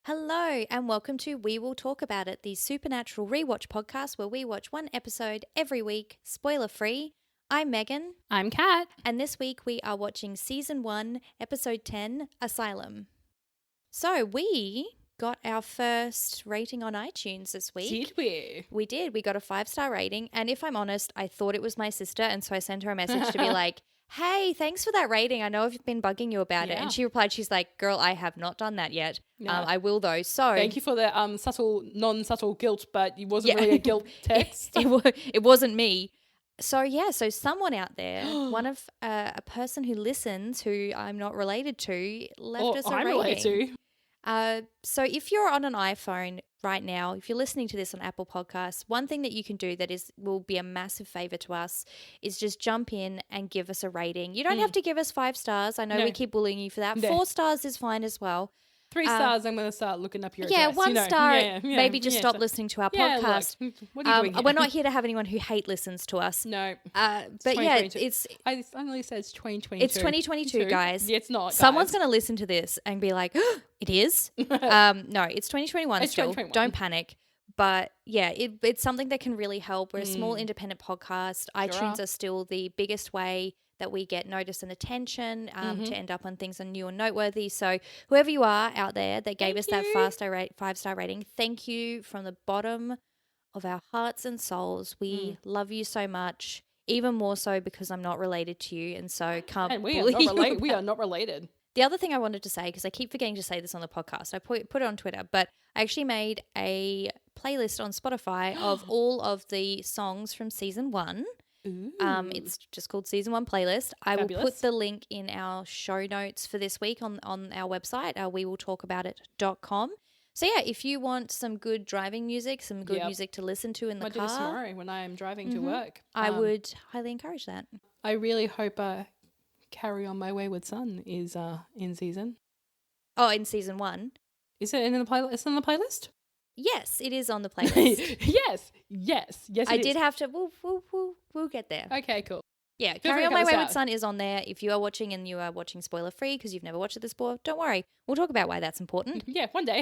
Hello, and welcome to We Will Talk About It, the supernatural rewatch podcast where we watch one episode every week, spoiler free. I'm Meghann. I'm Kat. And this week we are watching Season 1, Episode 10, Asylum. So we got our first rating on iTunes this week. Did we? We did. We got a 5-star rating. And if I'm honest, I thought it was my sister. And so I sent her a message to be like, hey, thanks for that rating. I know I've been bugging you about it. And she replied, she's like, girl, I have not done that yet. No. I will though. So thank you for the non-subtle guilt, but it wasn't really a guilt text. It wasn't me. So someone out there, one of a person who listens, who I'm not related to, left us a rating. Related to. So if you're on an iPhone right now, if you're listening to this on Apple Podcasts, one thing that you can do that will be a massive favor to us is just jump in and give us a rating. You don't have to give us 5 stars. I know we keep bullying you for that. 4 stars is fine as well. 3 stars, I'm going to start looking up your address. address. 1 star, maybe just stop listening to our podcast. Look, what are you doing here? We're not here to have anyone who hate listens to us. No. But yeah, it only says 2022. It's 2022, guys. Yeah, it's not, guys. Someone's going to listen to this and be like, oh, it is? No, it's 2021 still. 2021. Don't panic. But yeah, it's something that can really help. We're a small independent podcast. iTunes are still the biggest way that we get notice and attention to end up on things on new and noteworthy. So whoever you are out there that gave us that 5-star rating, thank you from the bottom of our hearts and souls. We love you so much, even more so because I'm not related to you, and so can't. And we are not related. The other thing I wanted to say, because I keep forgetting to say this on the podcast, I put it on Twitter, but I actually made a playlist on Spotify of all of the songs from season 1. Ooh. It's just called Season 1 Playlist. I Fabulous. will put the link in our show notes for this week on our website, wewilltalkaboutit.com. So yeah, if you want some good driving music, some good music to listen to in the car. I do this tomorrow when I am driving to work. I would highly encourage that. I really hope Carry On My Wayward Son is in season. Oh, in season 1. Is it in the playlist? Is it on the playlist? Yes, it is on the playlist. yes. I did have to. We'll get there. Okay, cool. Yeah, Carry On My Wayward Son is on there. If you are watching and you are watching spoiler free because you've never watched it this before, don't worry. We'll talk about why that's important. Yeah, one day.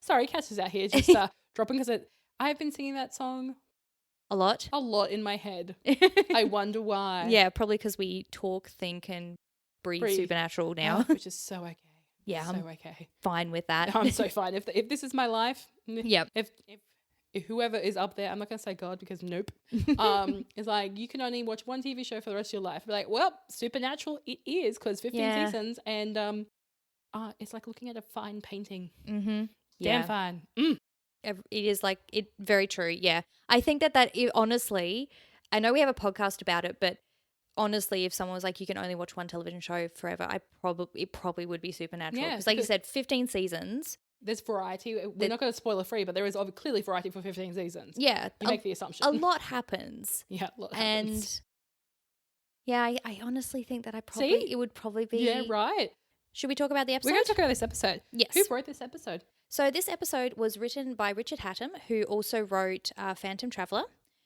Sorry, Cass is out here just dropping because I've been singing that song a lot in my head. I wonder why. Yeah, probably because we talk, think, and breathe supernatural now, which is so okay. Yeah, so I'm okay. Fine with that. I'm so fine. If this is my life, yeah. If whoever is up there, I'm not gonna say God because nope. It's like you can only watch one TV show for the rest of your life. Be like, well, supernatural it is because 15 seasons, and it's like looking at a fine painting. Mm-hmm. Damn fine. It is very true. Yeah, I think that honestly, I know we have a podcast about it, but honestly, if someone was like, you can only watch one television show forever, it probably would be Supernatural. Because like you said, 15 seasons. There's variety. We're not going to spoiler free, but there is clearly variety for 15 seasons. Yeah. You make the assumption. A lot happens. Yeah, a lot happens. And yeah, I honestly think that it would probably be. Yeah, right. Should we talk about the episode? We're going to talk about this episode. Yes. Who wrote this episode? So this episode was written by Richard Hatem, who also wrote Phantom Traveller.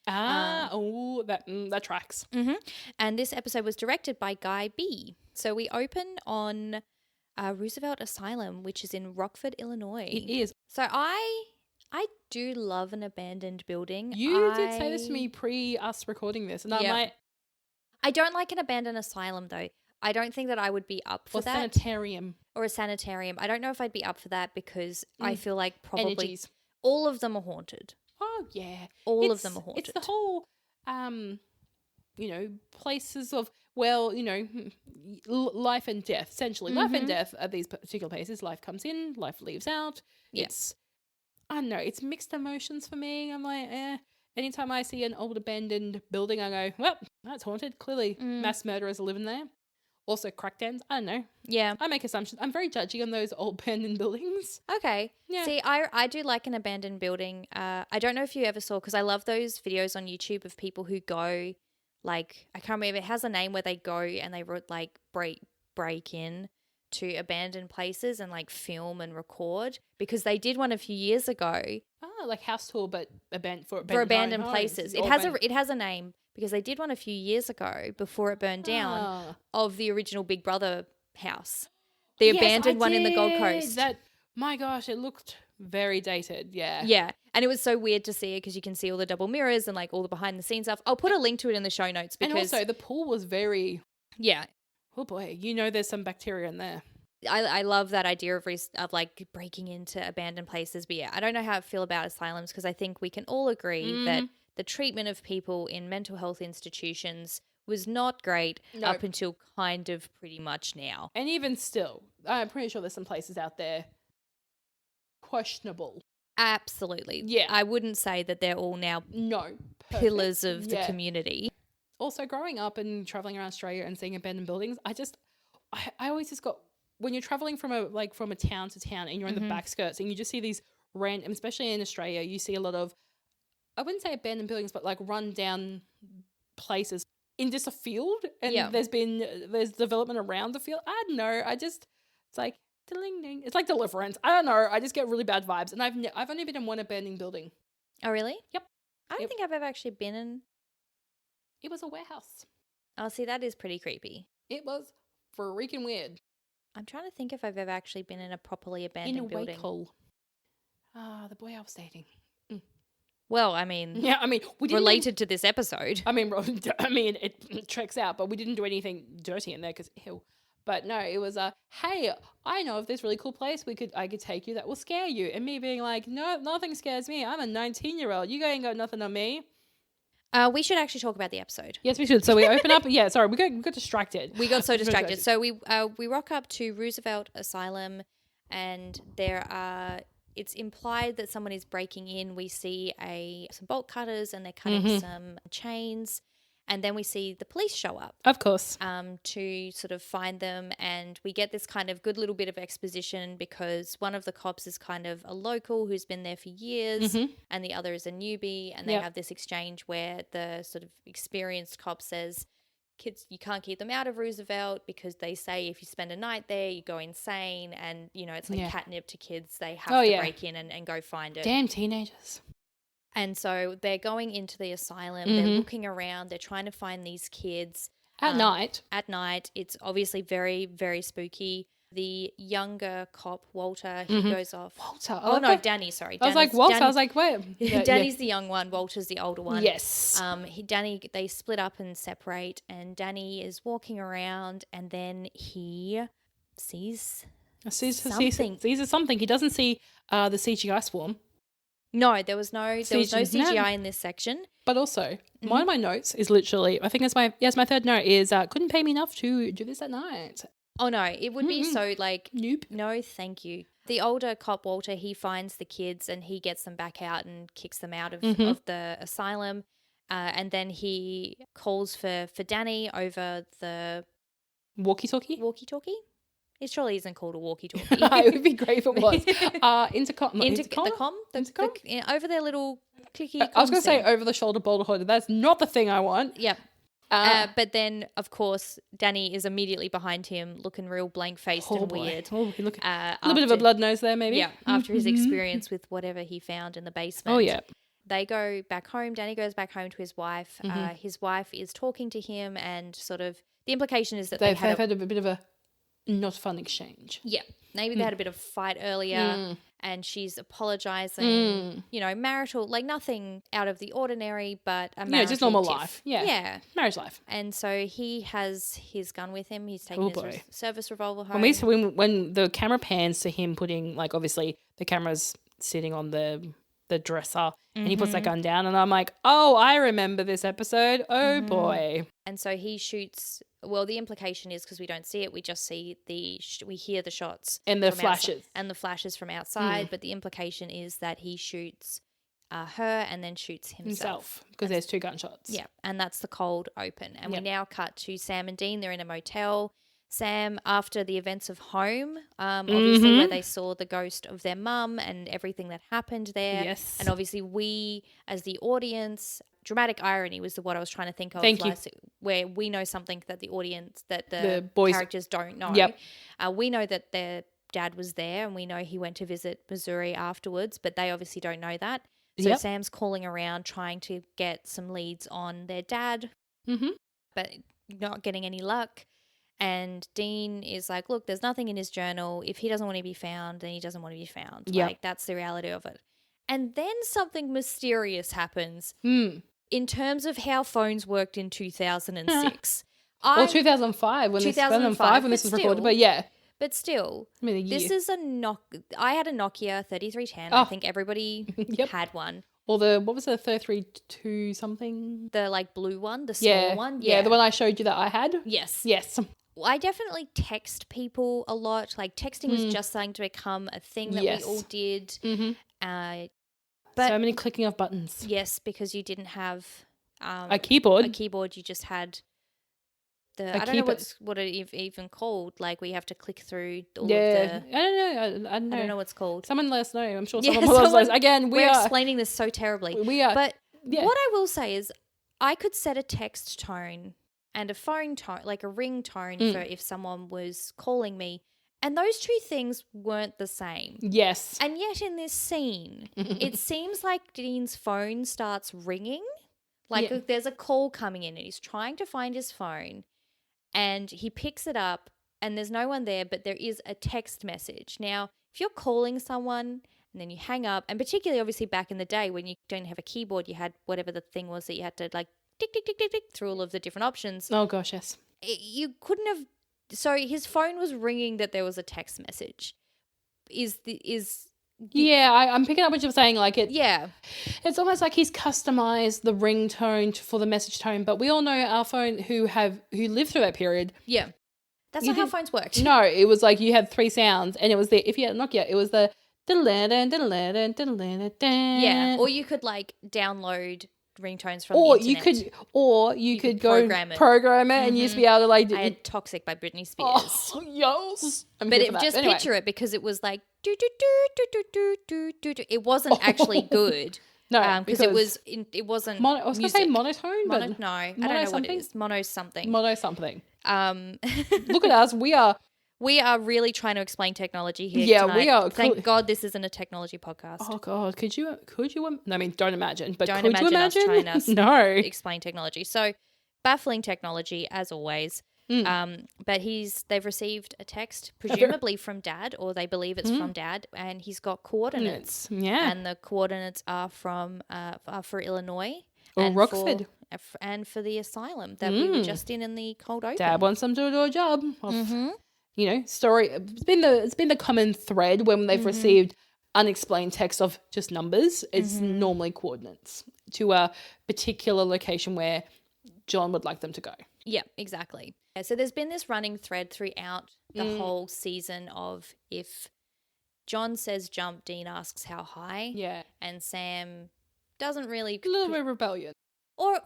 That tracks. Mm-hmm. And this episode was directed by Guy B. So we open on Roosevelt Asylum, which is in Rockford, Illinois. It is. So I do love an abandoned building. You did say this to me pre us recording this, and I'm like, I don't like an abandoned asylum though. I don't think that I would be up for that. Or a sanitarium. I don't know if I'd be up for that because I feel like probably all of them are haunted. Oh, yeah. All of them are haunted. It's the whole, places of, life and death, essentially. Mm-hmm. Life and death at these particular places. Life comes in, life leaves out. It's, I don't know, it's mixed emotions for me. I'm like, Anytime I see an old abandoned building, I go, well, that's haunted. Clearly mass murderers are living there. Also crack dens. I don't know. Yeah. I make assumptions. I'm very judgy on those old abandoned buildings. Okay. Yeah. See, I do like an abandoned building. I don't know if you ever saw, because I love those videos on YouTube of people who go, like, I can't remember, it has a name where they go and they like break in to abandoned places and like film and record, because they did one a few years ago. Oh, like house tour, but for abandoned places. It has a name, because they did one a few years ago before it burned down of the original Big Brother house, the abandoned one in the Gold Coast. That My gosh, it looked very dated. Yeah. Yeah. And it was so weird to see it because you can see all the double mirrors and like all the behind the scenes stuff. I'll put a link to it in the show notes because. And also the pool was very. Yeah. Oh boy, there's some bacteria in there. I love that idea of like breaking into abandoned places. But yeah, I don't know how I feel about asylums because I think we can all agree that the treatment of people in mental health institutions was not great up until kind of pretty much now. And even still, I'm pretty sure there's some places out there questionable. Absolutely. Yeah. I wouldn't say that they're all now pillars of the community. Also, growing up and traveling around Australia and seeing abandoned buildings, I always just got, when you're traveling from a town to town and you're in the back skirts and you just see these random, especially in Australia, you see a lot of, I wouldn't say abandoned buildings, but like run down places in just a field, and there's development around the field. I don't know. It's like ding. It's like Deliverance. I don't know. I just get really bad vibes, and I've only been in one abandoned building. Oh really? Yep. I don't think I've ever actually been in. It was a warehouse. Oh, see, that is pretty creepy. It was freaking weird. I'm trying to think if I've ever actually been in a properly abandoned building. The boy I was dating. Well, I mean, we didn't related to this episode. It checks out, but we didn't do anything dirty in there because ew. But no, it was hey, I know of this really cool place I could take you that will scare you, and me being like, no, nothing scares me. I'm a 19-year-old. You ain't got nothing on me. We should actually talk about the episode. Yes, we should. So we open up. Yeah, sorry, we got distracted. We got so distracted. So we rock up to Roosevelt Asylum, and it's implied that someone is breaking in. We see some bolt cutters and they're cutting some chains. And then we see the police show up. Of course. To sort of find them. And we get this kind of good little bit of exposition because one of the cops is kind of a local who's been there for years and the other is a newbie. And they have this exchange where the sort of experienced cop says, kids, you can't keep them out of Roosevelt because they say if you spend a night there, you go insane. And, it's like catnip to kids. They have to break in and go find it. Damn teenagers. And so they're going into the asylum. They're looking around. They're trying to find these kids. At night. At night. It's obviously very, very spooky. The younger cop, Walter, he goes off. Walter? Oh, no, Danny, sorry. I was like, Walter. I was like, wait. Danny's the young one. Walter's the older one. Yes. They split up and separate, and Danny is walking around, and then he sees something. Sees something. He doesn't see the CGI swarm. No, there was no CGI in this section. But also, one of my notes is literally, I think it's my third note is, couldn't pay me enough to do this at night. Oh no, it would be so like, nope. No, thank you. The older cop, Walter, he finds the kids and he gets them back out and kicks them out of the asylum. And then he calls for Danny over the walkie-talkie. It surely isn't called a walkie-talkie. It would be great if it was. Intercom. Over their little clicky. I was going to say over the shoulder boulder holder. That's not the thing I want. Yep. But then, of course, Danny is immediately behind him, looking real blank-faced and weird. Oh, look, a little bit of a blood nose there, maybe. Yeah, after his experience with whatever he found in the basement. Oh, yeah. They go back home. Danny goes back home to his wife. His wife is talking to him, and sort of the implication is that they've had a bit of a not fun exchange. Yeah. Maybe they had a bit of a fight earlier and she's apologizing, marital, like nothing out of the ordinary, but a marital just normal tiff. life. Yeah. Marriage life. And so he has his gun with him. He's taking his service revolver home. When the camera pans to him putting, like, obviously the camera's sitting on the dresser and he puts that gun down and I'm like, oh, I remember this episode. Oh boy. And so he shoots. Well, the implication is because we don't see it, we just see we hear the shots and the flashes and the flashes from outside. But the implication is that he shoots her and then shoots himself because there's 2 gunshots. Yeah, and that's the cold open. And we now cut to Sam and Dean. They're in a motel. Sam, after the events of Home, obviously where they saw the ghost of their mum and everything that happened there. Yes. And obviously we, as the audience, dramatic irony was what I was trying to think of. Thank you. Where we know something that the audience, that the characters don't know. Yep. We know that their dad was there and we know he went to visit Missouri afterwards, but they obviously don't know that. So Sam's calling around trying to get some leads on their dad, but not getting any luck. And Dean is like, look, there's nothing in his journal. If he doesn't want to be found, then he doesn't want to be found. Yep. Like, that's the reality of it. And then something mysterious happens in terms of how phones worked in 2006. Or 2005 when 2005 when this was recorded. But yeah. But still, I mean, this is I had a Nokia 3310. I think everybody had one. Or what was the 332 something? The like blue one, the small one. Yeah, the one I showed you that I had. Yes. I definitely text people a lot. Like texting was just starting to become a thing that we all did. Mm-hmm. But so many clicking of buttons. Yes, because you didn't have a keyboard. You just had I don't know what it even called. Like we have to click through all of the. I don't know what it's called. Someone let us know. I'm sure someone will let us know. Again, we're explaining this so terribly. We are. But what I will say is, I could set a text tone and a phone tone, like a ring tone, for if someone was calling me, and those two things weren't the same. Yes. And yet in this scene, it seems like Dean's phone starts ringing. Like there's a call coming in, and he's trying to find his phone. And he picks it up and there's no one there, but there is a text message. Now, if you're calling someone and then you hang up, and particularly obviously back in the day when you don't have a keyboard, you had whatever the thing was that you had to like tick, tick, tick, tick, tick through all of the different options. Oh, gosh, yes. You couldn't have. So his phone was ringing that there was a text message. I'm picking up what you're saying. Like it. Yeah. It's almost like he's customized the ringtone for the message tone, but we all know our phone who lived through that period. Yeah. That's not how phones worked. No, it was like you had 3 sounds, and it was if you had a Nokia, it was the yeah. Or you could like download ringtones from the internet. You could go program it and you'd be able to like. I had Toxic by Britney Spears. Oh, yes. But picture it, because it was like do do do do do do do do. It wasn't actually good. No, because it wasn't. I was going to say monotone, but no, I don't know what it is. Mono something. Look at us. We are really trying to explain technology here. Yeah, tonight. we are. Thank God this isn't a technology podcast. Oh God, could you? I mean, don't imagine. But don't could you imagine us trying to no explain technology? So baffling technology as always. But they've received a text, presumably from Dad, or they believe it's from Dad, and he's got coordinates. Yeah, and the coordinates are for Illinois or Rockford, and for the asylum that we were just in the cold open. Dad wants them to do a job. Story. It's been the common thread when they've received unexplained text of just numbers. It's normally coordinates to a particular location where John would like them to go. Yeah, exactly. So there's been this running thread throughout the whole season of if John says jump, Dean asks how high. Yeah. And Sam doesn't really... A little bit of rebellion. Or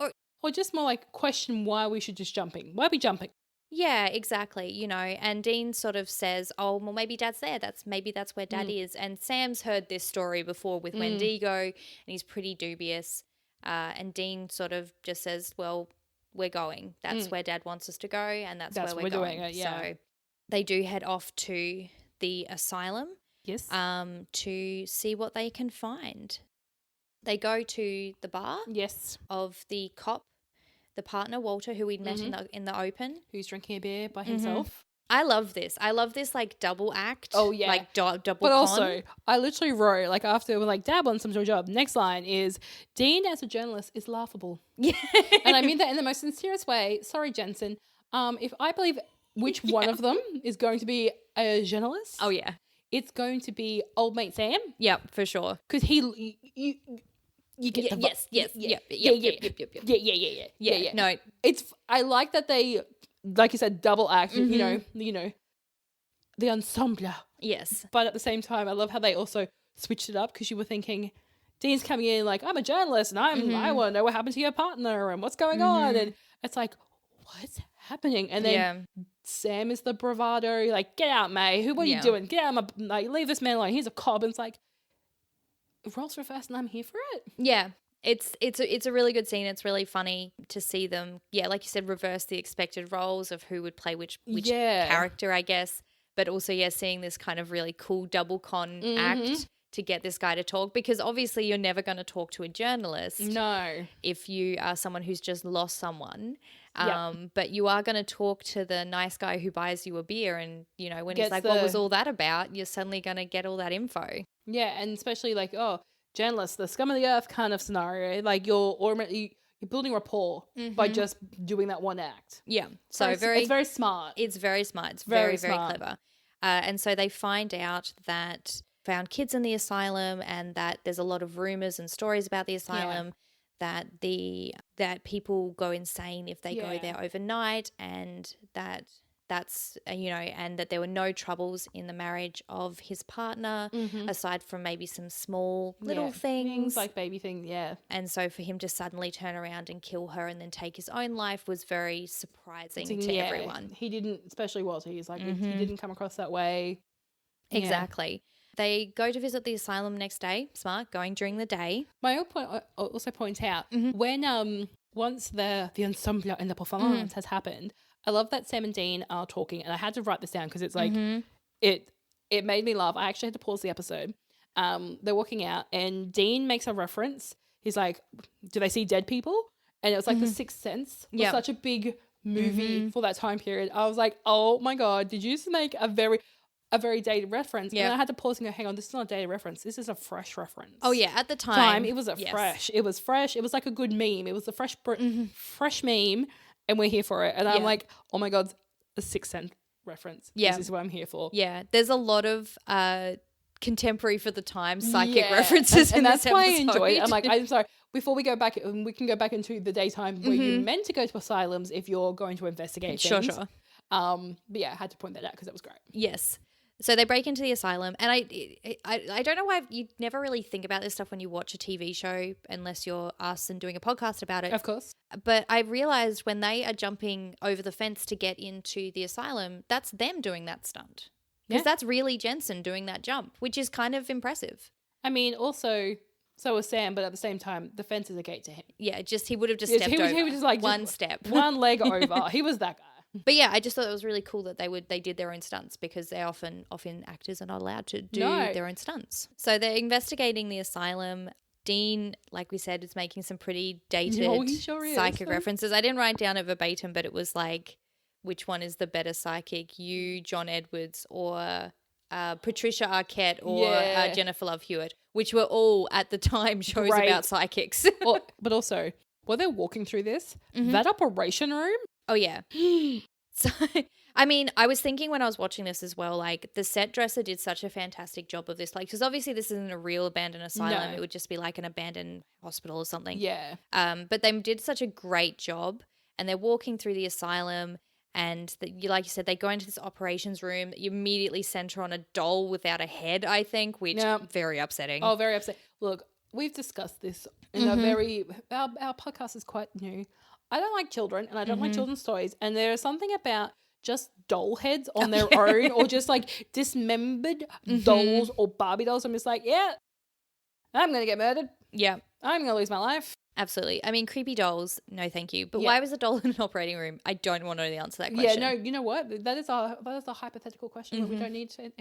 just more like question why we should just jumping. Why are we jumping? Yeah, exactly. And Dean sort of says, oh, well, maybe Dad's there. Maybe that's where Dad is. And Sam's heard this story before with Wendigo, and he's pretty dubious. And Dean sort of just says, well, we're going. That's where Dad wants us to go, and that's where we're going. Doing it, yeah. So they do head off to the asylum. Yes. To see what they can find. They go to the bar. Yes. Of the cop, the partner, Walter, who we'd met in the open. Who's drinking a beer by himself. I love this. like double act. Oh, yeah. Like double But con. also, I literally wrote, like after we're like, Dad wants them to do a job. Next line is, Dean as a journalist is laughable. Yeah. And I mean that in the most sincerest way. Sorry, Jensen. If I believe which one of them is going to be a journalist. Oh, yeah. It's going to be old mate Sam. Yep, for sure. Because you get the Yeah. No, I like that they, like you said, double act. You know, the ensemble. Yes, but at the same time, I love how they also switched it up, because you were thinking, Dean's coming in like, I'm a journalist and I want to know what happened to your partner and what's going on, and it's like, what's happening? And then Sam is the bravado, like, get out, May. What are you doing? Get out, leave this man alone. He's a cop. And it's like, roles reversed and I'm here for it. Yeah. It's a really good scene. It's really funny to see them, like you said, reverse the expected roles of who would play which character, I guess. But also, seeing this kind of really cool double con act to get this guy to talk, because obviously you're never going to talk to a journalist. No. If you are someone who's just lost someone. But you are going to talk to the nice guy who buys you a beer, and you know, when Gets he's like, what was all that about? You're suddenly going to get all that info. Yeah, and especially like, journalists, the scum of the earth kind of scenario. Like you're building rapport by just doing that one act. Yeah. So it's very smart. It's very smart. It's very, very clever. And so they find out that found kids in the asylum, and that there's a lot of rumors and stories about the asylum, that people go insane if they go there overnight, and that's and that there were no troubles in the marriage of his partner, aside from maybe some small little things like baby things. And so for him to suddenly turn around and kill her and then take his own life was very surprising to everyone. He didn't, especially Walter, he's like, he didn't come across that way. Exactly. They go to visit the asylum next day. Smart, going during the day. My own point also points out when once the ensemble and the performance has happened, I love that Sam and Dean are talking, and I had to write this down because it's like it made me laugh. I actually had to pause the episode. They're walking out, and Dean makes a reference. He's like, "Do they see dead people?" And it was like The Sixth Sense was such a big movie for that time period. I was like, "Oh my god, did you just make a very dated reference?" And I had to pause and go, "Hang on, this is not a dated reference. This is a fresh reference." Oh yeah, at the time it was fresh. It was fresh. It was like a good meme. It was a fresh meme. And we're here for it. And I'm like, oh my God, the Sixth Sense reference. Yeah. This is what I'm here for. Yeah. There's a lot of contemporary for the time psychic references in this episode. And that's why I enjoyed it. I'm like, I'm sorry. Before we go back, we can go back into the daytime where you're meant to go to asylums if you're going to investigate things. Sure. But yeah, I had to point that out because that was great. Yes. So they break into the asylum, and I don't know why you never really think about this stuff when you watch a TV show unless you're us and doing a podcast about it. Of course. But I realized when they are jumping over the fence to get into the asylum, that's them doing that stunt. Because that's really Jensen doing that jump, which is kind of impressive. I mean, also, so was Sam, but at the same time, the fence is a gate to him. Yeah, he would have just stepped over. He was just like one step. One leg over. He was that guy. But yeah, I just thought it was really cool that they did their own stunts, because they often actors are not allowed to do their own stunts. So they're investigating the asylum. Dean, like we said, is making some pretty dated psychic references. I didn't write down it verbatim, but it was like, which one is the better psychic? You, John Edwards, or Patricia Arquette, or Jennifer Love Hewitt, which were all at the time shows about psychics. But also, while they're walking through this, that operation room. Oh, yeah. So, I mean, I was thinking when I was watching this as well, like the set dresser did such a fantastic job of this. Like, because obviously this isn't a real abandoned asylum. No. It would just be like an abandoned hospital or something. Yeah. But they did such a great job, and they're walking through the asylum, and like you said, they go into this operations room. You immediately center on a doll without a head, I think, which very upsetting. Oh, very upsetting. Look, we've discussed this in our podcast is quite new. I don't like children, and I don't like children's toys. And there is something about just doll heads on their own, or just like dismembered dolls or Barbie dolls. I'm just like, yeah, I'm going to get murdered. Yeah. I'm going to lose my life. Absolutely. I mean, creepy dolls, no thank you. But why was a doll in an operating room? I don't want to know the answer to that question. Yeah, no, you know what? That is a hypothetical question that we don't need to,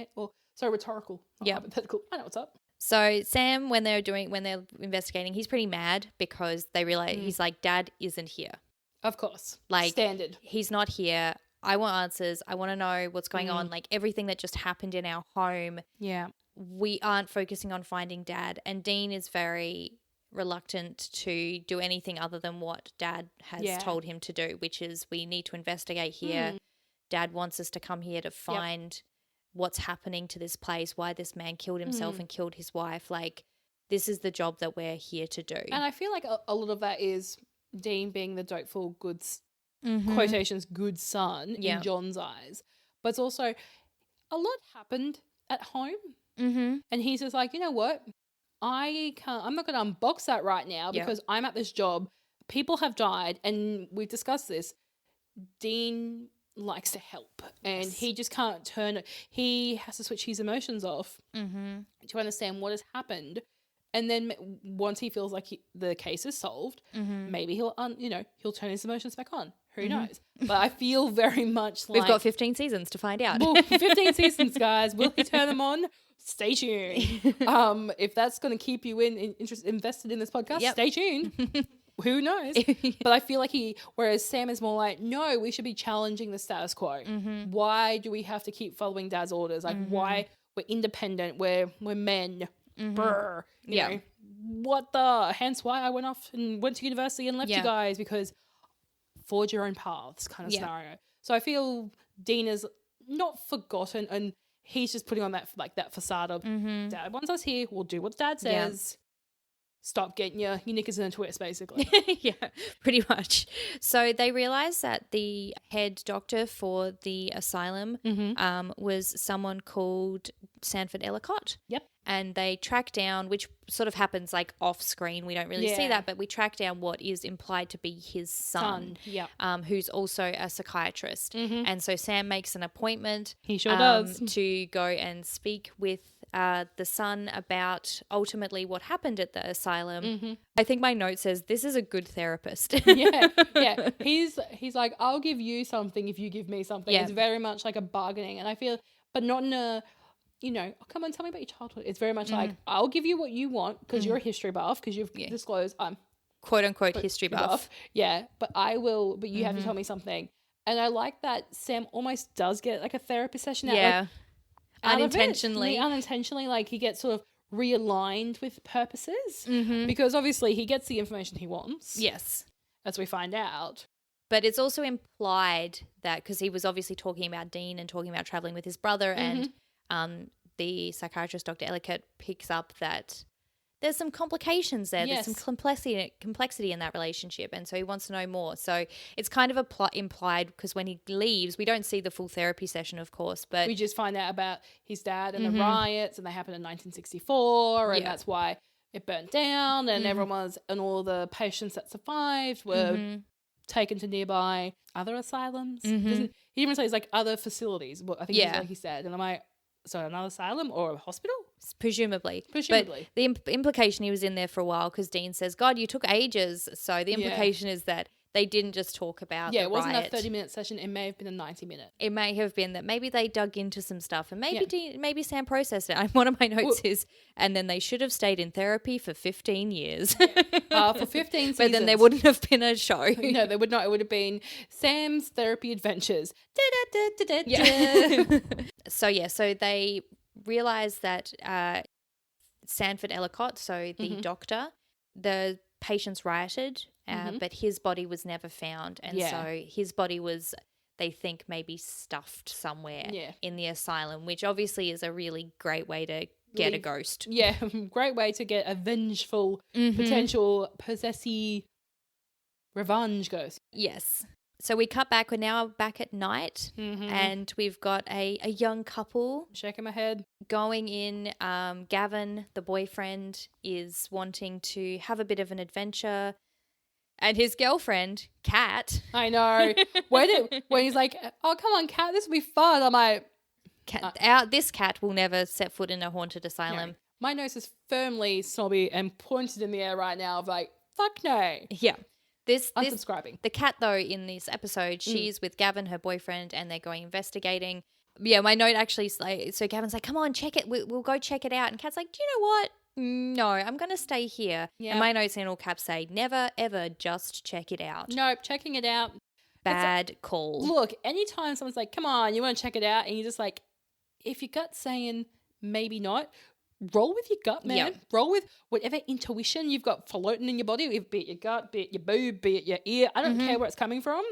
rhetorical. Hypothetical. I know what's up. So Sam, when they're investigating, he's pretty mad because they realize he's like, Dad isn't here. Of course. Like, standard. He's not here. I want answers. I want to know what's going on. Like, everything that just happened in our home. Yeah. We aren't focusing on finding Dad. And Dean is very reluctant to do anything other than what Dad has told him to do, which is we need to investigate here. Dad wants us to come here to find what's happening to this place, why this man killed himself and killed his wife. Like, this is the job that we're here to do. And I feel like a lot of that is Dean being the doubtful good, quotations, good son in John's eyes. But it's also a lot happened at home. And he's just like, you know what? I'm not going to unbox that right now because I'm at this job. People have died, and we've discussed this. Dean likes to help, and he just can't turn it. He has to switch his emotions off to understand what has happened, and then once he feels like the case is solved, maybe he'll turn his emotions back on. Who knows? But I feel very much like we've got 15 seasons to find out. Well, 15 seasons, guys. Will he turn them on? Stay tuned. If that's going to keep you invested in this podcast, stay tuned. who knows? But I feel like whereas Sam is more like, no, we should be challenging the status quo. Why do we have to keep following Dad's orders? Like, why we're independent, we're men. Brr, you know, what the? Hence why I went off and went to university and left you guys, because forge your own paths kind of scenario. So I feel Dean is not forgotten, and he's just putting on that facade of Dad wants us here. We'll do what Dad says. Stop getting your knickers in a twist, basically. Yeah, pretty much. So they realized that the head doctor for the asylum was someone called Sanford Ellicott. Yep. And they track down, which sort of happens like off screen. We don't really see that, but we track down what is implied to be his son. Who's also a psychiatrist. And so Sam makes an appointment. He sure does. To go and speak with the son about ultimately what happened at the asylum. I think my note says this is a good therapist. yeah. He's like, I'll give you something if you give me something. It's very much like a bargaining, and I feel, but not in a, you know, oh, come on, tell me about your childhood. It's very much like, I'll give you what you want because you're a history buff, because you've disclosed I'm quote unquote history buff. Yeah, but you have to tell me something. And I like that Sam almost does get like a therapy session out, unintentionally. Unintentionally, like he gets sort of realigned with purposes because obviously he gets the information he wants. Yes. As we find out. But it's also implied that, because he was obviously talking about Dean and talking about traveling with his brother, and the psychiatrist, Dr. Ellicott, picks up that there's some complications there. There's some complexity in that relationship, and so he wants to know more. So it's kind of implied, because when he leaves, we don't see the full therapy session, of course, but we just find out about his dad and the riots, and they happened in 1964, and that's why it burnt down, and and all the patients that survived were taken to nearby other asylums. He even says like other facilities. Well, I think that's what he said, and I'm like, so another asylum or a hospital? Presumably. But the implication, he was in there for a while, because Dean says, God, you took ages. So the implication is that they didn't just talk about the it wasn't riot. a 30-minute session. It may have been a 90-minute. It may have been that maybe they dug into some stuff, and maybe Sam processed it. One of my notes is, and then they should have stayed in therapy for 15 years. For 15 seasons. But then there wouldn't have been a show. No, there would not. It would have been Sam's therapy adventures. So they realised that Sanford Ellicott, so the doctor, the patients rioted, but his body was never found. And so his body was, they think, maybe stuffed somewhere in the asylum, which obviously is a really great way to get a ghost. Yeah, great way to get a vengeful, potential possessy revenge ghost. Yes. So we cut back. We're now back at night, and we've got a young couple. Shaking my head. Going in. Gavin, the boyfriend, is wanting to have a bit of an adventure. And his girlfriend, Kat. I know. When he's like, oh, come on, Kat, this will be fun. I'm like... this cat will never set foot in a haunted asylum. No. My nose is firmly snobby and pointed in the air right now of like, fuck no. Yeah. Unsubscribing. The cat, though, in this episode, she's with Gavin, her boyfriend, and they're going investigating. Yeah, my note actually is like, so Gavin's like, come on, check it. We'll go check it out. And Kat's like, do you know what? No, I'm going to stay here. Yeah. And my notes in all caps say, never, ever just check it out. Nope, checking it out. Bad call. Look, anytime someone's like, come on, you want to check it out? And you're just like, if your gut's saying maybe not, roll with your gut, man. Yep. Roll with whatever intuition you've got floating in your body, be it your gut, be it your boob, be it your ear. I don't care where it's coming from.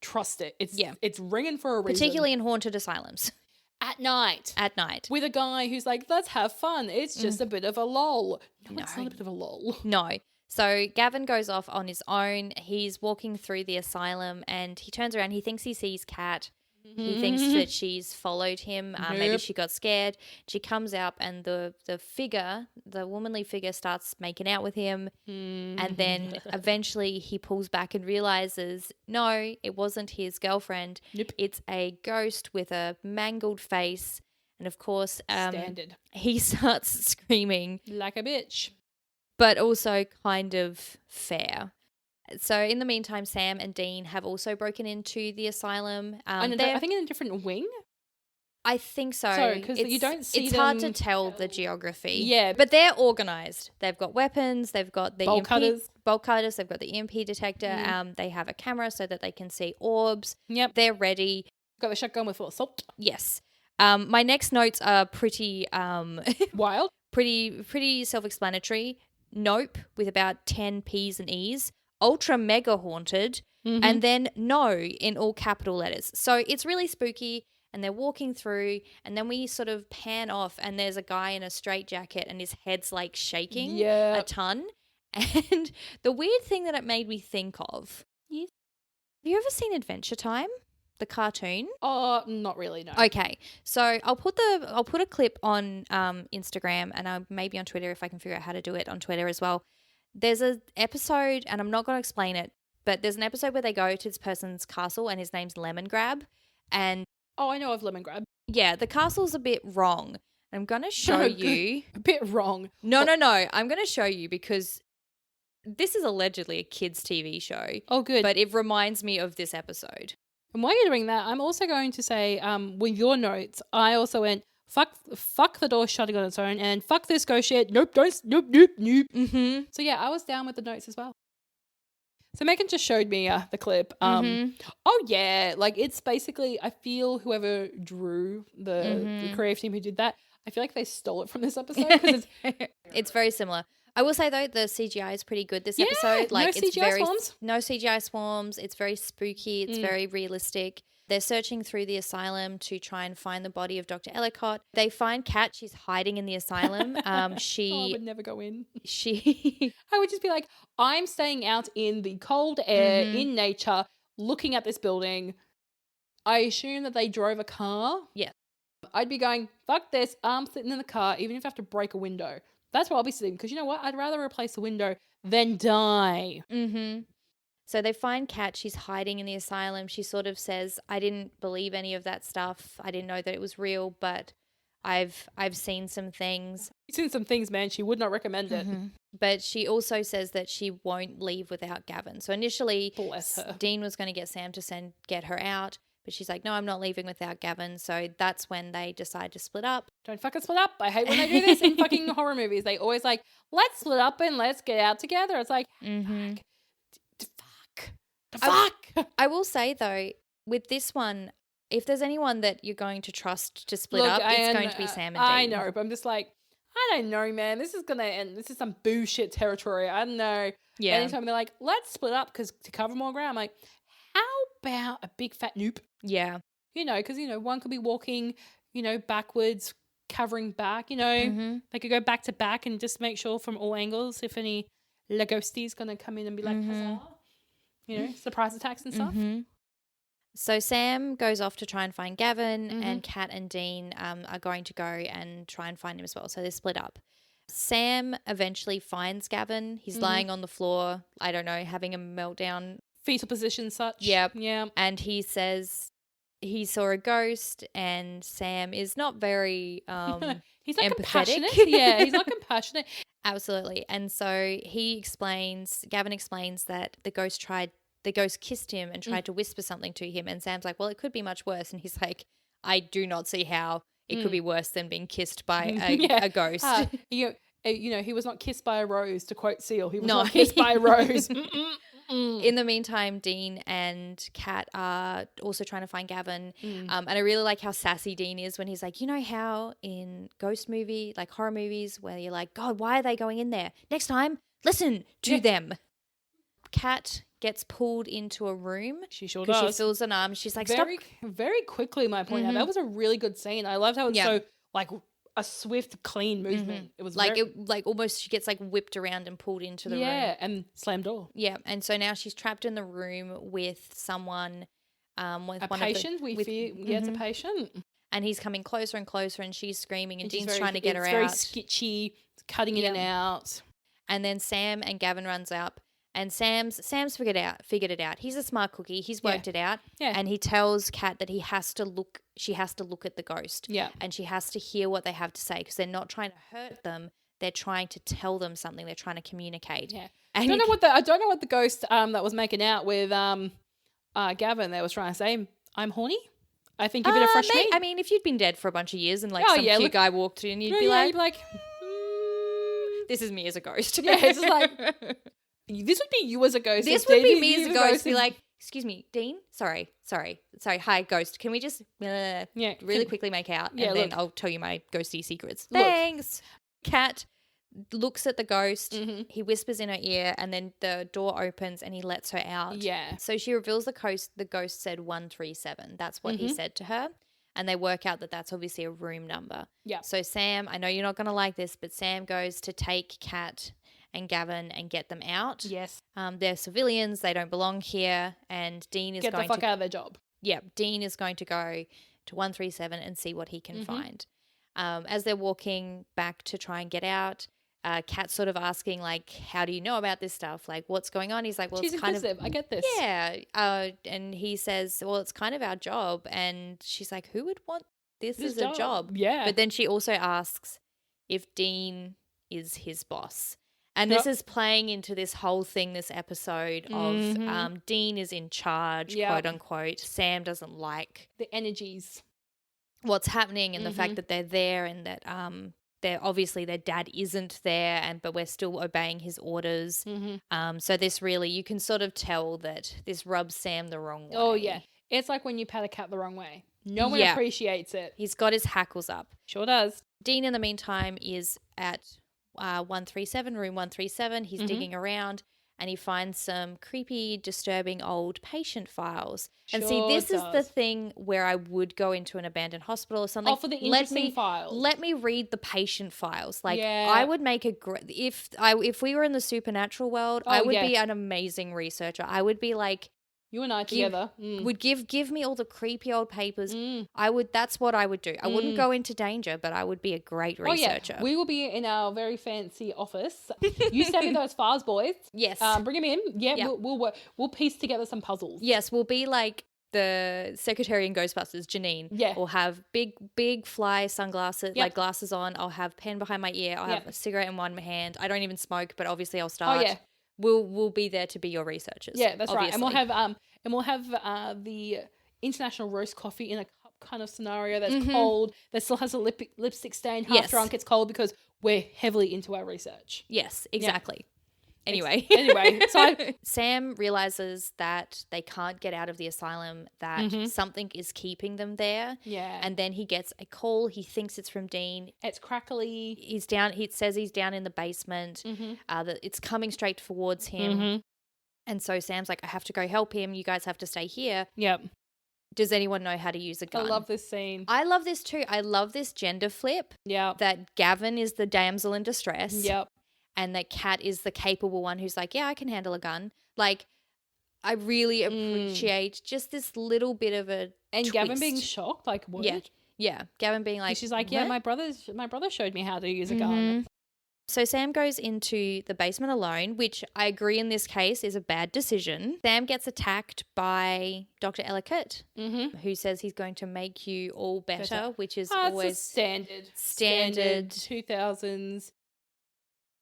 Trust it. It's ringing for a reason. Particularly in haunted asylums. At night. With a guy who's like, let's have fun. It's just a bit of a lull. No, it's not a bit of a lull. No. So Gavin goes off on his own. He's walking through the asylum and he turns around. He thinks he sees Kat. He thinks that she's followed him. Maybe she got scared. She comes out and the womanly figure starts making out with him. And then eventually he pulls back and realizes, no, it wasn't his girlfriend. Nope. It's a ghost with a mangled face. And of course, standard. He starts screaming. Like a bitch. But also kind of fair. So in the meantime, Sam and Dean have also broken into the asylum. I think in a different wing. I think so. Because you don't see it's them. hard to tell the geography. Yeah. But they're organised. They've got weapons. They've got the bolt cutters. They've got the EMP detector. They have a camera so that they can see orbs. Yep. They're ready. Got the shotgun with full assault. Yes. My next notes are pretty wild. Pretty self-explanatory. Nope, with about 10 P's and E's. Ultra mega haunted. And then no in all capital letters. So it's really spooky. And they're walking through, and then we sort of pan off, and there's a guy in a straitjacket, and his head's like shaking a ton. And the weird thing that it made me think of, have you ever seen Adventure Time, the cartoon? Oh, not really, no. Okay, so I'll put a clip on Instagram, and maybe on Twitter if I can figure out how to do it on Twitter as well. There's an episode, and I'm not going to explain it, but there's an episode where they go to this person's castle, and his name's Lemon Grab, and oh, I know of Lemon Grab. yeah, the castle's a bit wrong. I'm going to show you. A bit wrong. No. I'm going to show you because this is allegedly a kids' TV show. Oh, good. But it reminds me of this episode. And while you're doing that, I'm also going to say, with your notes, I also went, fuck the door shutting on its own, and fuck this ghost shit. Nope, don't, nope. Mm-hmm. So yeah, I was down with the notes as well. So Meghann just showed me the clip. Oh yeah, like it's basically, I feel whoever drew the creative team who did that, I feel like they stole it from this episode because it's very similar. I will say though, the CGI is pretty good this episode. Like no CGI swarms. No CGI swarms. It's very spooky. It's very realistic. They're searching through the asylum to try and find the body of Dr. Ellicott. They find Kat. She's hiding in the asylum. I would never go in. I would just be like, I'm staying out in the cold air, in nature, looking at this building. I assume that they drove a car. Yeah. I'd be going, fuck this. I'm sitting in the car, even if I have to break a window. That's where I'll be sitting. Because you know what? I'd rather replace the window than die. Mm-hmm. So they find Kat. She's hiding in the asylum. She sort of says, I didn't believe any of that stuff. I didn't know that it was real, but I've seen some things. You've seen some things, man. She would not recommend it. But she also says that she won't leave without Gavin. So initially, bless her, Dean was going to get Sam to get her out. But she's like, no, I'm not leaving without Gavin. So that's when they decide to split up. Don't fucking split up. I hate when they do this in fucking horror movies. They always like, let's split up and let's get out together. It's like, fuck. I will say though, with this one, if there's anyone that you're going to trust to split up, it's going to be Sam and Dean. I know, but I'm just like, I don't know, man. This is going to end. This is some bullshit territory. I don't know. Yeah. Anytime they're like, let's split up because to cover more ground, I'm like, how about a big fat noop? Yeah. You know, because, you know, one could be walking, you know, backwards, covering back, you know. They could go back to back and just make sure from all angles if any Legosties going to come in and be like, huzzah. You know, surprise attacks and stuff. So Sam goes off to try and find Gavin and Kat and Dean are going to go and try and find him as well. So they split up. Sam eventually finds Gavin. He's lying on the floor, I don't know, having a meltdown. Fetal position such. Yep. Yeah. And he says he saw a ghost and Sam is not very he's not empathetic. Compassionate. Yeah, he's not compassionate. Absolutely. And so Gavin explains that the ghost kissed him and tried to whisper something to him. And Sam's like, well, it could be much worse. And he's like, I do not see how it could be worse than being kissed by a ghost. You know, he was not kissed by a rose, to quote Seal. He was not kissed by a rose. In the meantime, Dean and Kat are also trying to find Gavin. And I really like how sassy Dean is when he's like, you know how in ghost movie, like horror movies, where you're like, God, why are they going in there? Next time, listen to them. Kat gets pulled into a room. She sure does. She feels an arm. She's like, very, stop. Very quickly, my point out. That was a really good scene. I loved how it's so like a swift, clean movement. It was like almost she gets like whipped around and pulled into the room. Yeah, and slam door. Yeah, and so now she's trapped in the room with someone. With a one patient. Of the, we with, fear. Yeah, it's a patient. And he's coming closer and closer, and she's screaming, and Dean's trying to get her out. It's very sketchy, cutting in and out. And then Sam and Gavin runs up. And Sam's figured it out. He's a smart cookie. He's worked it out. Yeah. And he tells Kat that she has to look at the ghost. Yeah. And she has to hear what they have to say because they're not trying to hurt them. They're trying to tell them something. They're trying to communicate. Yeah. And I don't know what the ghost that was making out with Gavin that was trying to say. I'm horny. I think give it a fresh meat. I mean, if you'd been dead for a bunch of years and some cute guy walked in, you'd be like, this is me as a ghost. Yeah, it's just like, this would be you as a ghost. This would be me as a ghost. Be like, excuse me, Dean? Sorry. Hi, ghost. Can we just really quickly make out? And then I'll tell you my ghosty secrets. Thanks. Cat looks at the ghost. Mm-hmm. He whispers in her ear, and then the door opens and he lets her out. Yeah. So she reveals the ghost said 137. That's what he said to her. And they work out that that's obviously a room number. Yeah. So Sam, I know you're not going to like this, but Sam goes to take Kat and Gavin and get them out. Yes. They're civilians. They don't belong here. And Dean is going to... Get the fuck out of their job. Yeah. Dean is going to go to 137 and see what he can find. As they're walking back to try and get out, Kat's sort of asking, like, how do you know about this stuff? Like, what's going on? He's like, well, she's it's kind of... I get this. Yeah. And he says, well, it's kind of our job. And she's like, who would want this as a job? Yeah. But then she also asks if Dean is his boss. And this is playing into this whole thing, this episode of Dean is in charge, quote unquote. Sam doesn't like the energies, what's happening, and the fact that they're there, and that they're obviously their dad isn't there, but we're still obeying his orders. So this really, you can sort of tell that this rubs Sam the wrong way. Oh yeah, it's like when you pat a cat the wrong way. No one appreciates it. He's got his hackles up. Sure does. Dean, in the meantime, is at 137, room 137. He's digging around and he finds some creepy, disturbing old patient files. And see, this is the thing where I would go into an abandoned hospital or something. Oh, for the interesting files. Let me read the patient files. Like, I would make if we were in the supernatural world, I would be an amazing researcher. I would be like, you and I together would give me all the creepy old papers. That's what I would do. I wouldn't go into danger, but I would be a great researcher. Oh, yeah. We will be in our very fancy office. You send me those files, boys. Yes. Bring them in. Yeah, yep. We'll piece together some puzzles. Yes, we'll be like the secretary in Ghostbusters, Janine. Yeah. We'll have big fly sunglasses, like glasses on. I'll have pen behind my ear. I'll have a cigarette in one hand. I don't even smoke, but obviously I'll start. Oh, yeah. We'll be there to be your researchers. Yeah, that's obviously. Right. And we'll have the international roast coffee in a cup kind of scenario that's cold, that still has a lipstick stain, half drunk. It's cold because we're heavily into our research. Yes, exactly. Yeah. Anyway, so Sam realizes that they can't get out of the asylum, that something is keeping them there. Yeah. And then he gets a call. He thinks it's from Dean. It's crackly. He says he's down in the basement, that it's coming straight towards him. And so Sam's like, I have to go help him. You guys have to stay here. Yep. Does anyone know how to use a gun? I love this scene. I love this too. I love this gender flip. Yeah. That Gavin is the damsel in distress. Yep. And that Kat is the capable one who's like, yeah, I can handle a gun. Like, I really appreciate just this little bit of a twist. Gavin being shocked, like, what? Yeah. Gavin being like, she's like, yeah, my brother showed me how to use a gun. So Sam goes into the basement alone, which I agree in this case is a bad decision. Sam gets attacked by Dr. Ellicott, who says he's going to make you all better. Which is always standard 2000s.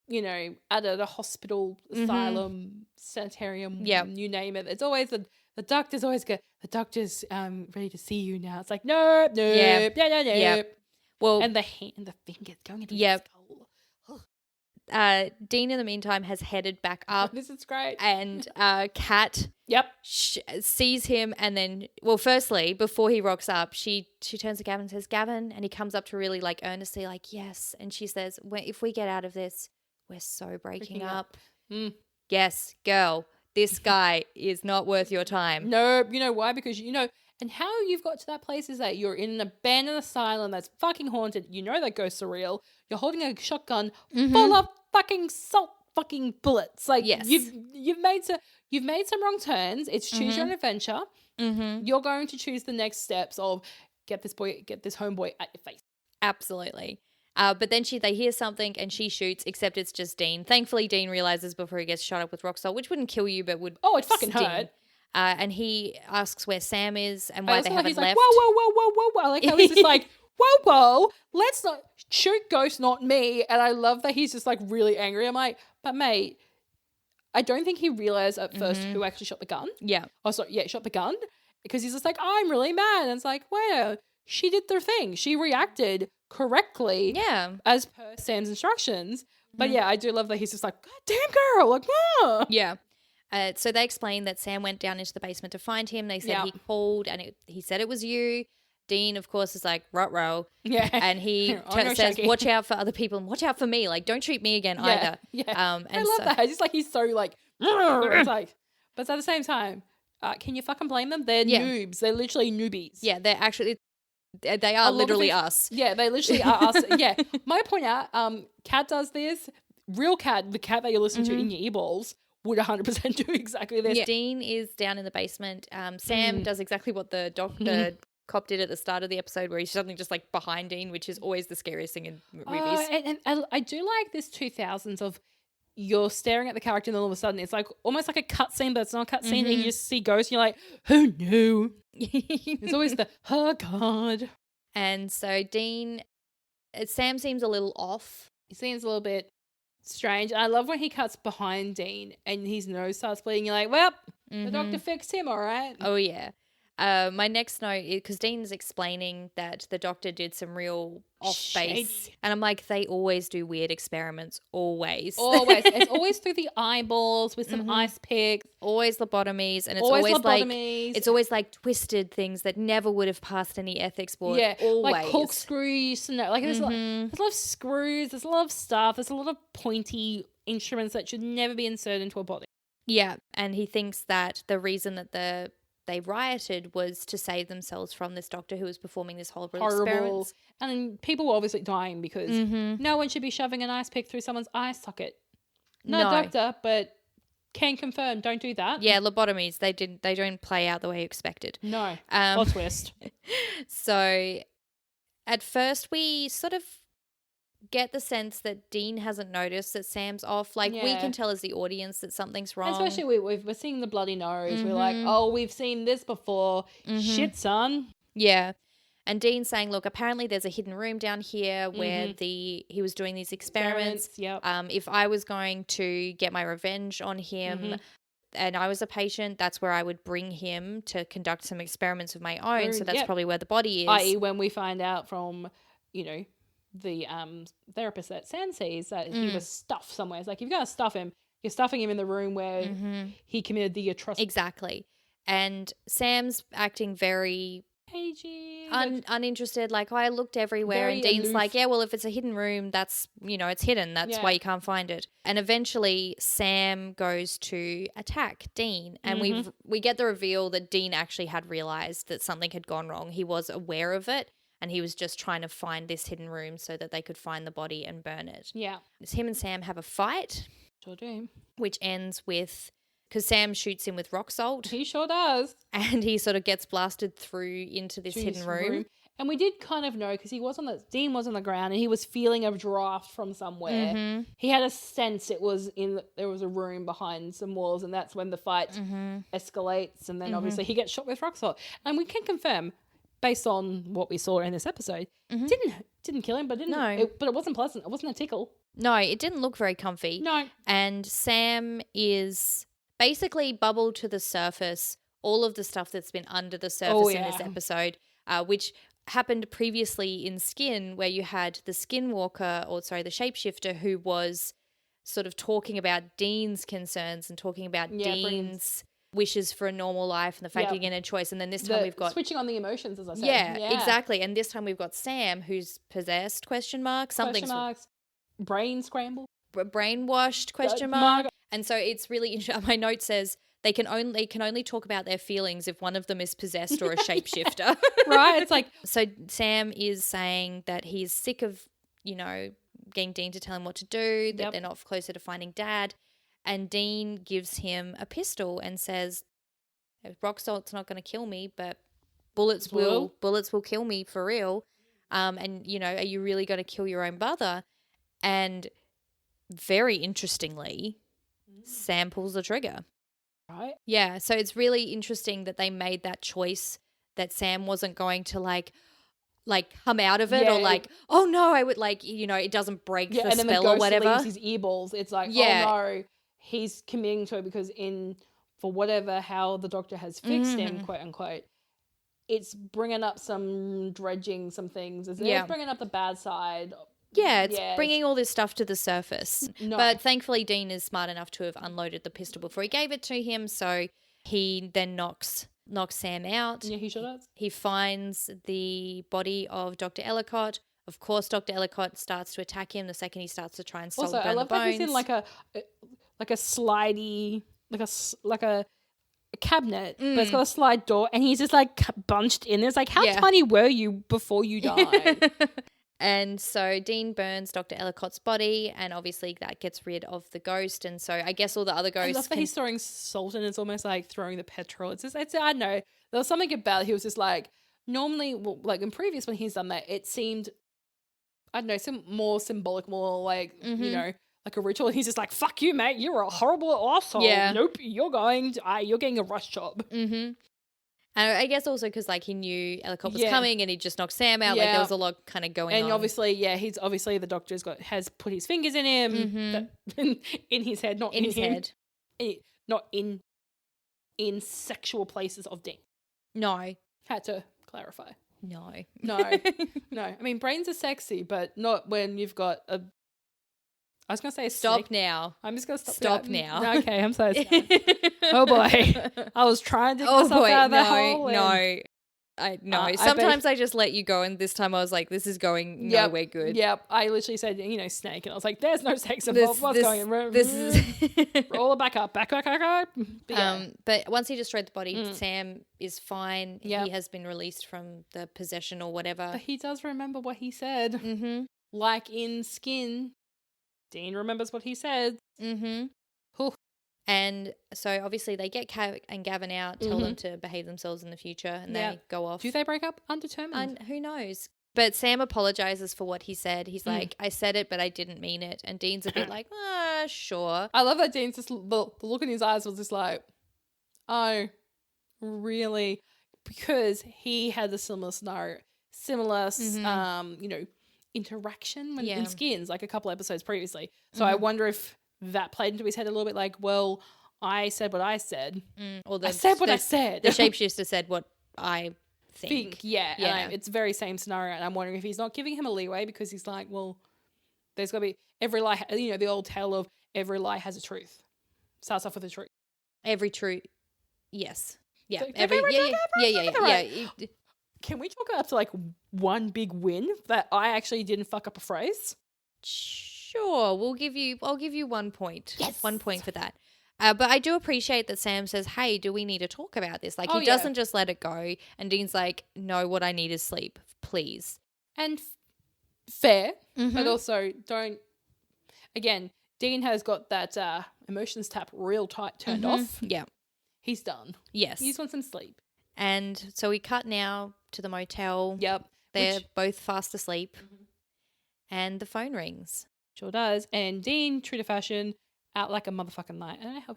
You know, at a hospital, asylum, sanitarium, you name it. It's always the doctors always go, the doctor's ready to see you now. It's like, no. Well, and the fingers going into the skull. Dean, in the meantime, has headed back up. This is great. And Kat sees him, and then, well, firstly, before he rocks up, she turns to Gavin and says, Gavin, and he comes up to really, like, earnestly, like, yes. And she says, if we get out of this, we're so breaking up. Yes, girl, this guy is not worth your time. No, you know why? Because, and how you've got to that place is that you're in an abandoned asylum that's fucking haunted. You know that ghosts are real. You're holding a shotgun full of fucking salt fucking bullets. Like, you've made some wrong turns. It's choose your own adventure. You're going to choose the next steps of get this homeboy at your face. Absolutely. But then they hear something and she shoots, except it's just Dean. Thankfully, Dean realizes before he gets shot up with rock salt, which wouldn't kill you, but would it fucking hurt. And he asks where Sam is and why they haven't left. Like, whoa. Like how he's just like, whoa, let's not shoot ghosts, not me. And I love that he's just like really angry. I'm like, but mate, I don't think he realized at first who actually shot the gun. Yeah. Oh, sorry, shot the gun. because he's just like, I'm really mad. And it's like, well, she did their thing. She reacted correctly. Yeah. As per Sam's instructions. But yeah, I do love that he's just like, God damn girl. Like, ah. Yeah. So they explained that Sam went down into the basement to find him. They said he called and he said it was you. Dean, of course, is like, ruh-roh. Yeah. And he says, watch out for other people and watch out for me. Like, don't treat me again either. Yeah. And I love that. It's just like, he's so like, it's like, but at the same time, can you fucking blame them? They're noobs. They're literally newbies. Yeah, they're actually, they are literally us. Yeah, they literally are us. Yeah. Might point out, Cat does this. Real Cat, the cat that you listen to in your earballs, would 100% do exactly this. Yeah. Dean is down in the basement. Sam does exactly what the cop did at the start of the episode, where he's suddenly just like behind Dean, which is always the scariest thing in movies. And I do like this 2000s of you're staring at the character and all of a sudden it's like almost like a cutscene, but it's not a cutscene, and you just see ghosts and you're like, who knew? It's always the, oh God. And so Sam seems a little off. He seems a little bit strange. I love when he cuts behind Dean and his nose starts bleeding. You're like, well, the doctor fixed him, all right. Oh, yeah. My next note is because Dean's explaining that the doctor did some real off-base. And I'm like, they always do weird experiments. Always. It's always through the eyeballs with some ice picks. Always lobotomies. And it's always like twisted things that never would have passed any ethics board. Yeah. Always. Like corkscrews. Like there's a lot of screws. There's a lot of stuff. There's a lot of pointy instruments that should never be inserted into a body. Yeah. And he thinks that the reason that they rioted was to save themselves from this doctor who was performing this horrible experiments. And then people were obviously dying because no one should be shoving an ice pick through someone's eye socket. No, doctor, but can confirm, don't do that. Yeah, lobotomies, they don't play out the way you expected. No. Plot twist. So at first we sort of get the sense that Dean hasn't noticed that Sam's off. Like, we can tell as the audience that something's wrong. Especially we're seeing the bloody nose. We're like, oh, we've seen this before. Shit, son. Yeah. And Dean's saying, look, apparently there's a hidden room down here where he was doing these experiments. Yep. If I was going to get my revenge on him and I was a patient, that's where I would bring him to conduct some experiments of my own. So that's probably where the body is. I.e. when we find out from, the therapist that Sam sees that he was stuffed somewhere. It's like, if you're going to stuff him, you're stuffing him in the room where he committed the atrocity. Exactly. And Sam's acting very cagey, uninterested. Like, I looked everywhere, and Dean's like, yeah, well, if it's a hidden room, that's, it's hidden. That's why you can't find it. And eventually Sam goes to attack Dean, and we get the reveal that Dean actually had realized that something had gone wrong. He was aware of it. And he was just trying to find this hidden room so that they could find the body and burn it. Yeah. Him and Sam have a fight. Sure do. Which ends with, because Sam shoots him with rock salt. He sure does. And he sort of gets blasted through into this hidden room. And we did kind of know, because Dean was on the ground and he was feeling a draft from somewhere. He had a sense there was a room behind some walls, and that's when the fight escalates. And then obviously he gets shot with rock salt. And we can confirm, based on what we saw in this episode, didn't kill him, but but it wasn't pleasant. It wasn't a tickle. No, it didn't look very comfy. No. And Sam is basically bubbled to the surface all of the stuff that's been under the surface in this episode, which happened previously in Skin, where you had the Skinwalker, the shapeshifter, who was sort of talking about Dean's concerns and talking about Dean's wishes for a normal life and the fact he getting a choice. And then this time we've got switching on the emotions, as I said. Yeah, exactly. And this time we've got Sam, who's possessed, something's brain scrambled, brainwashed, And so it's really interesting. My note says they can only talk about their feelings if one of them is possessed or a shapeshifter. Right? It's like, so Sam is saying that he's sick of, getting Dean to tell him what to do, that they're not closer to finding Dad. And Dean gives him a pistol and says, rock salt's not going to kill me, but bullets will kill me for real. And, are you really going to kill your own brother? And very interestingly, Sam pulls the trigger. Right. Yeah. So it's really interesting that they made that choice, that Sam wasn't going to like come out of it, or oh no, I would it doesn't break the and then spell the ghost or whatever. Leaves his earballs. It's like, oh no, he's committing to it because for whatever how the doctor has fixed him, quote unquote, it's bringing up some dredging, some things. It's bringing up the bad side. Yeah, it's bringing all this stuff to the surface. No. But thankfully, Dean is smart enough to have unloaded the pistol before he gave it to him. So he then knocks Sam out. Yeah, he sure does. He finds the body of Dr. Ellicott. Of course, Dr. Ellicott starts to attack him the second he starts to try and burn the bones. Also, I love that he's in like a slidey, like a cabinet, but it's got a slide door, and he's just like bunched in. It's like, how tiny were you before you died? And so Dean burns Dr. Ellicott's body, and obviously that gets rid of the ghost. And so I guess all the other ghosts. I love that he's throwing salt, and it's almost like throwing the petrol. It's I don't know. There was something about it. He was just like, normally, like in previous when he's done that, it seemed, I don't know, some more symbolic, more like, you know, like a ritual. And he's just like, fuck you, mate. You're a horrible asshole. Yeah. Nope. You're getting a rush job. Mm-hmm. And I guess also because like he knew Ellicott was coming and he just knocked Sam out. Like there was a lot kind of going on. And obviously, he's obviously the doctor's has put his fingers in him, in his head, not in his head, not in sexual places of Dean. No, had to clarify. No. I mean, brains are sexy, but not when you've got a. I was going to say stop now. I'm just going to stop now. No, okay, I'm so sorry. Oh boy. I was trying to dig myself out of that hole. Sometimes I just let you go, and this time I was like, this is going nowhere good. Yep. I literally said, snake, and I was like, there's no sex involved. What's going on? This is roll it back up. Back. But once he destroyed the body, Sam is fine. Yep. He has been released from the possession or whatever. But he does remember what he said. Mm-hmm. Like in Skin. Dean remembers what he said. Mm-hmm. And so obviously they get Cav and Gavin out, tell them to behave themselves in the future, and they go off. Do they break up? Undetermined. Who knows? But Sam apologizes for what he said. He's like, I said it, but I didn't mean it. And Dean's a bit like, sure. I love that Dean's just, the look in his eyes was just like, oh, really? Because he had a similar scenario, interaction in Skins, like a couple episodes previously. So I wonder if that played into his head a little bit, like, well, I said what I said. Or I said what I said. The shapeshifter said what I think. And it's very same scenario, and I'm wondering if he's not giving him a leeway because he's like, well, there's got to be every lie, the old tale of every lie has a truth. Starts off with a truth. Every truth, yes. Yeah. So can we talk up to like one big win that I actually didn't fuck up a phrase? Sure, I'll give you 1 point. Yes. 1 point for that. But I do appreciate that Sam says, hey, do we need to talk about this? Like, he doesn't just let it go. And Dean's like, no, what I need is sleep, please. And fair, but also don't. Again, Dean has got that emotions tap real tight turned off. Yeah. He's done. Yes. He just wants some sleep. And so we cut now to the motel. Yep. They're both fast asleep. And the phone rings. Sure does. And Dean, true to fashion, out like a motherfucking light. I don't know how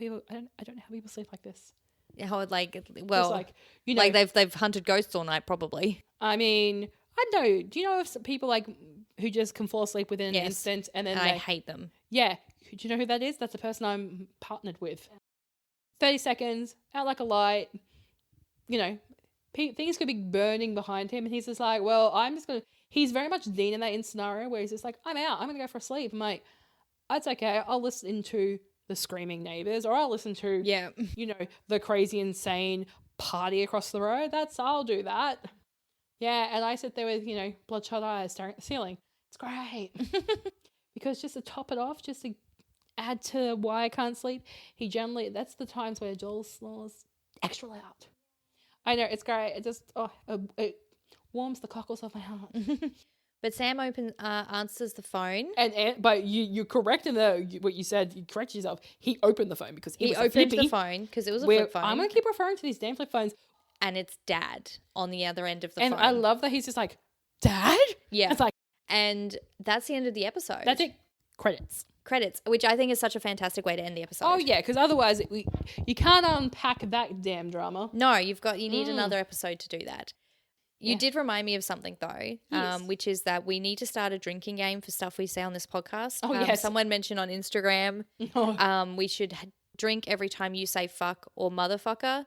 people sleep like this. How they've hunted ghosts all night probably. I mean, I don't know. Do you know if people like who just can fall asleep within an instant and then I hate them. Yeah. Do you know who that is? That's the person I'm partnered with. 30 seconds, out like a light. Things could be burning behind him, and he's just like, well, I'm just going to... He's very much Dean in that scenario where he's just like, I'm out. I'm going to go for a sleep. I'm like, it's okay. I'll listen to the screaming neighbors, or I'll listen to, the crazy, insane party across the road. I'll do that. Yeah, and I sit there with, bloodshot eyes staring at the ceiling. It's great. Because just to top it off, just to add to why I can't sleep, that's the times where Joel snores extra loud. I know, it's great. It just, it warms the cockles of my heart. But Sam answers the phone. But you're correct in what you said. You correct yourself. He opened the phone because he opened the phone because it was a flip phone. I'm going to keep referring to these damn flip phones. And it's Dad on the other end of the phone. And I love that he's just like, Dad? Yeah. It's like, and that's the end of the episode. That's it. Credits, which I think is such a fantastic way to end the episode. Oh yeah, because otherwise you can't unpack that damn drama. No, you need another episode to do that. You did remind me of something though, which is that we need to start a drinking game for stuff we say on this podcast. Oh yes. Someone mentioned on Instagram, we should drink every time you say fuck or motherfucker.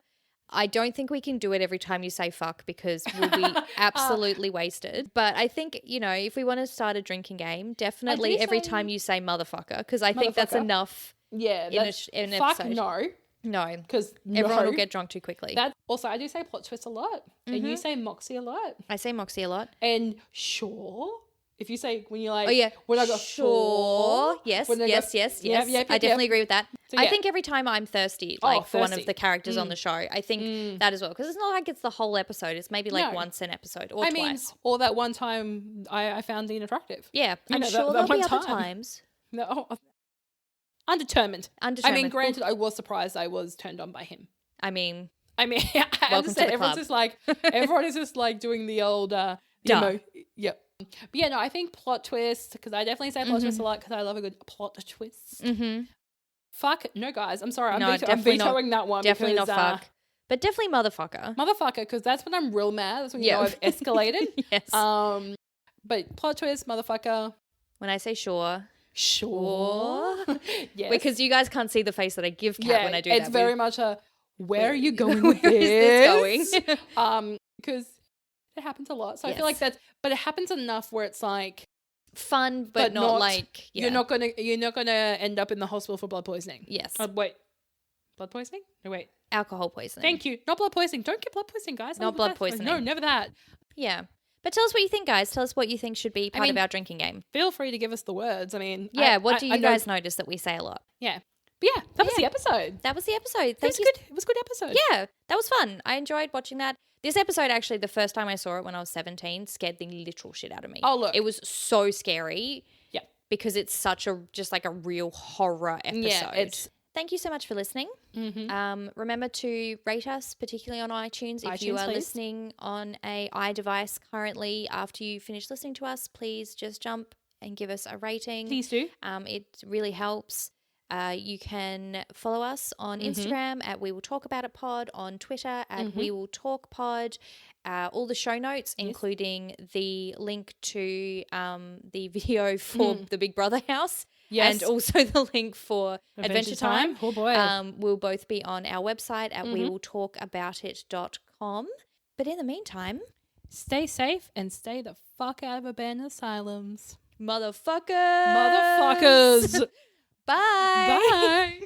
I don't think we can do it every time you say fuck because we'll be absolutely wasted. But I think, if we want to start a drinking game, definitely every time you say motherfucker, because I think that's enough. Yeah, in an fuck episode. No, because everyone will get drunk too quickly. Also, I do say plot twist a lot, and you say moxie a lot. I say moxie a lot, and sure. If you say when you're like, oh yeah, when I go sure, yes. Yep, I definitely agree with that. So, I think every time I'm thirsty, for one of the characters on the show, I think that as well, because it's not like it's the whole episode. It's maybe once an episode or twice. Or that one time I found Dean attractive. Yeah, I'm sure there'll be other times. No, undetermined. I mean, granted, I was surprised I was turned on by him. I understand everyone is just like doing the old yep. But yeah, no, I think plot twist, because I definitely say plot twist a lot because I love a good plot twist. Fuck, no guys, I'm sorry, I'm vetoing that one. Definitely not fuck. But definitely motherfucker. Motherfucker, because that's when I'm real mad. That's when you know I've escalated. Yes. But plot twist, motherfucker. When I say sure. Sure. Yes. Because you guys can't see the face that I give Kat when I do that. It's very much where are you going with this? Because it happens a lot. So I feel like but it happens enough where it's like fun, but not like you're not gonna end up in the hospital for blood poisoning. Yes. Wait. Blood poisoning? No, wait. Alcohol poisoning. Thank you. Not blood poisoning. Don't get blood poisoning, guys. Not blood poisoning. No, never that. Yeah. But tell us what you think, guys. Tell us what you think should be part of our drinking game. Feel free to give us the words. I mean, what do you guys notice that we say a lot? Yeah. But yeah, that was the episode. That was the episode. Thank you. It was a good episode. Yeah, that was fun. I enjoyed watching that. This episode, actually, the first time I saw it when I was 17, scared the literal shit out of me. Oh, look. It was so scary. Yeah. Because it's such a real horror episode. Yeah, Thank you so much for listening. Remember to rate us, particularly on iTunes. If you are listening on a iDevice currently, after you finish listening to us, please just jump and give us a rating. Please do. It really helps. You can follow us on Instagram at We Will Talk About It Pod, on Twitter at We Will Talk Pod. All the show notes, including the link to the video for the Big Brother house. Yes. And also the link for Adventure Time. Oh boy. Will both be on our website at wewilltalkaboutit.com. But in the meantime, stay safe and stay the fuck out of abandoned asylums. Motherfuckers. Bye. Bye.